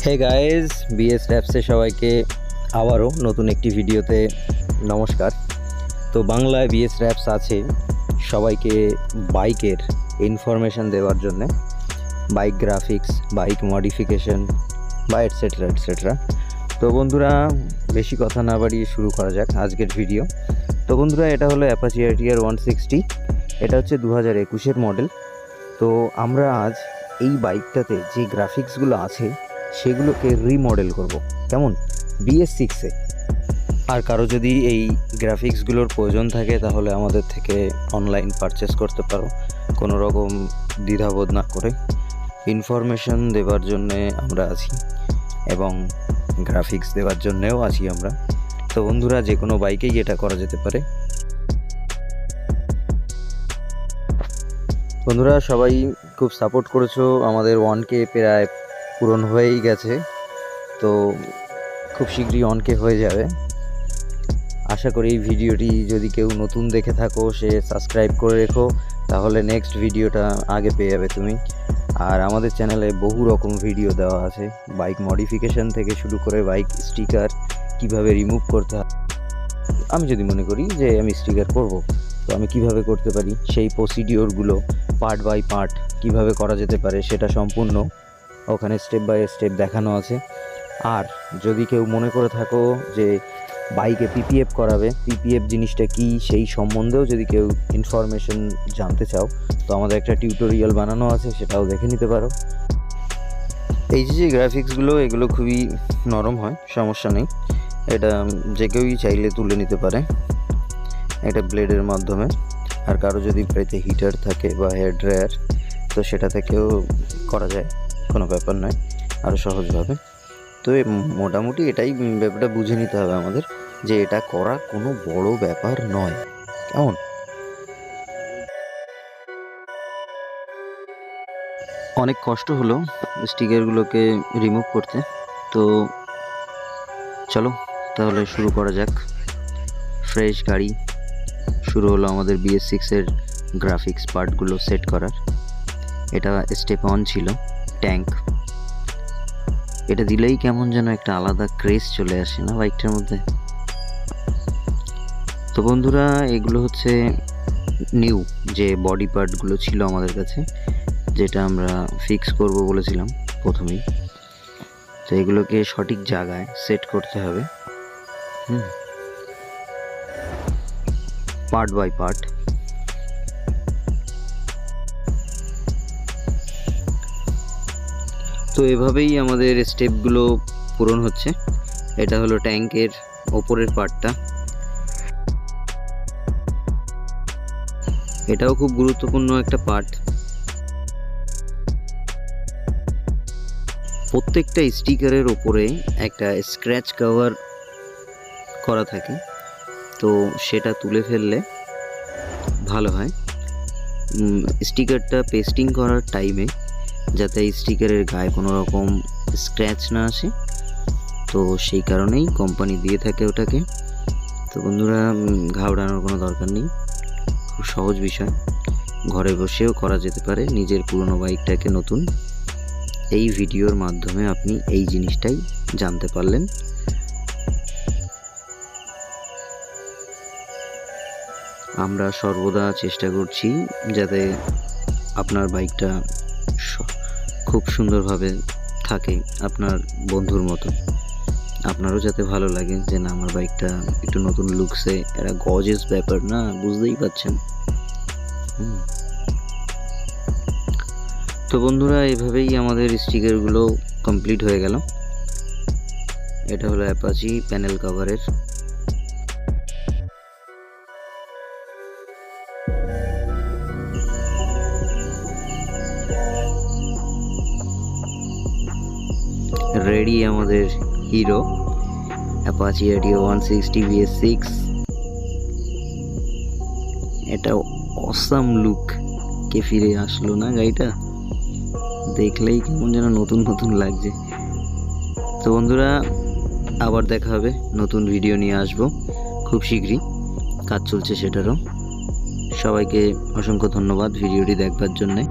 Hey guys, bswraps সবাইকে আবারও নতুন একটি ভিডিওতে নমস্কার। তো বাংলায় bswraps আছে সবাইকে বাইকের ইনফরমেশান দেওয়ার জন্যে, বাইক গ্রাফিক্স, বাইক মডিফিকেশন বা এটসেট্রা এটসেট্রা। তো বন্ধুরা, বেশি কথা না বাড়িয়ে শুরু করা যাক আজকের ভিডিও। তো বন্ধুরা, এটা হলো অ্যাপাচি ATR 160, এটা হচ্ছে 2021-এর মডেল। তো আমরা আজ এই বাইকটাতে যে গ্রাফিক্সগুলো আছে সেগুলোকে রিমডেল করব, কেমন, bs6-এ। আর কারো যদি এই গ্রাফিক্সগুলোর প্রয়োজন থাকে তাহলে আমাদের থেকে অনলাইন পারচেস করতে পারো, কোনো রকম দ্বিধাবোধ না করে। ইনফরমেশন দেওয়ার জন্যে আমরা আছি এবং গ্রাফিক্স দেওয়ার জন্যেও আছি আমরা। তো বন্ধুরা, যে কোনো বাইকেই এটা করা যেতে পারে। বন্ধুরা, সবাই খুব সাপোর্ট করেছো, আমাদের 1K প্রায় পূরণ হয়েই গেছে। তো খুব শীঘ্রই 1K হয়ে যাবে। আশা করি এই ভিডিওটি যদি কেউ নতুন দেখে থাকো সে সাবস্ক্রাইব করে রেখো, তাহলে নেক্সট ভিডিওটা আগে পেয়ে যাবে তুমি। আর আমাদের চ্যানেলে বহু রকম ভিডিও দেওয়া আছে, বাইক মডিফিকেশান থেকে শুরু করে বাইক স্টিকার কিভাবে রিমুভ করতে হয়। আমি যদি মনে করি যে আমি স্টিকার করব, তো আমি কিভাবে করতে পারি, সেই প্রসিডিওরগুলো পার্ট বাই পার্ট কিভাবে করা যেতে পারে সেটা সম্পূর্ণ ওখানে স্টেপ বাই স্টেপ দেখানো আছে। আর যদি কেউ মনে করে থাকো যে বাইকে পিপিএফ করাবে, পিপিএফ জিনিসটা কি সেই সম্বন্ধেও যদি কেউ ইনফরমেশন জানতে চাও, তো আমাদের একটা টিউটোরিয়াল বানানো আছে, সেটাও দেখে নিতে পারো। এই যে গ্রাফিক্সগুলো, এগুলো খুবই নরম হয়, সমস্যা নেই, এটা যে কেউই চাইলে তুলে নিতে পারে এটা ব্লেডের মাধ্যমে। আর কারো যদি বাড়িতে হিটার থাকে বা হেয়ার ড্রায়ার, তো সেটা থেকেও করা যায়, কোনো ব্যাপার নয়, আরও সহজভাবে। তো মোটামুটি এটাই ব্যাপারটা বুঝে নিতে হবে আমাদের, যে এটা করা কোনো বড় ব্যাপার নয়, কেমন। অনেক কষ্ট হলো স্টিকারগুলোকে রিমুভ করতে। তো চলো তাহলে শুরু করা যাক। ফ্রেশ গাড়ি, শুরু হলো আমাদের bs6-এর গ্রাফিক্স পার্টগুলো সেট করার। এটা স্টেপ 1 ছিল ট্যাঙ্ক। এটা দিলেই কেমন যেন একটা আলাদা ক্রেজ চলে আসে না বাইকটার মধ্যে। তো বন্ধুরা, এগুলো হচ্ছে নিউ যে বডি পার্টগুলো ছিল আমাদের কাছে, যেটা আমরা ফিক্স করব বলেছিলাম প্রথমেই। তো এগুলোকে সঠিক জায়গায় সেট করতে হবে, পার্ট বাই পার্ট। তো এভাবেই আমাদের স্টেপগুলো পূরণ হচ্ছে। এটা হলো ট্যাঙ্কের ওপরের পার্টটা, এটাও খুব গুরুত্বপূর্ণ একটা পার্ট। প্রত্যেকটা স্টিকারের ওপরে একটা স্ক্র্যাচ কভার করা থাকে, তো সেটা তুলে ফেললে ভালো হয় স্টিকারটা পেস্টিং করার টাইমে, যাতে স্টিকারের গায়ে কোনো রকম স্ক্র্যাচ না আসে। তো সেই কারণেই কোম্পানি দিয়ে থাকে ওটাকে। তো বন্ধুরা, ঘাবড়ানোর কোনো দরকার নেই, খুব সহজ বিষয়, ঘরে বসেও করা যেতে পারে নিজের পুরনো বাইকটাকে নতুন। এই ভিডিওর মাধ্যমে আপনি এই জিনিসটাই জানতে পারলেন। আমরা সর্বদা চেষ্টা করছি যাতে আপনার বাইকটা খুব সুন্দরভাবে থাকে, আপনার বন্ধুর মতো। আপনারও যাতে ভালো লাগে যে না, আমার বাইকটা একটু নতুন লুকসে, একটা গর্জিয়াস ব্যাপার না, বুঝতেই পারছেন। তো বন্ধুরা, এভাবেই আমাদের স্টিকারগুলো কমপ্লিট হয়ে গেল। এটা হলো অ্যাপাচি প্যানেল কভারের। রেডি আমাদের হিরো অ্যাপাচি ATR 160 bs6। এটা অসাম লুক কে ফিরে আসলো না গাড়িটা, দেখলেই কেমন যেন নতুন নতুন লাগছে। তো বন্ধুরা, আবার দেখা হবে, নতুন ভিডিও নিয়ে আসবো খুব শীঘ্রই, কাজ চলছে সেটারও। সবাইকে অসংখ্য ধন্যবাদ ভিডিওটি দেখবার জন্যে।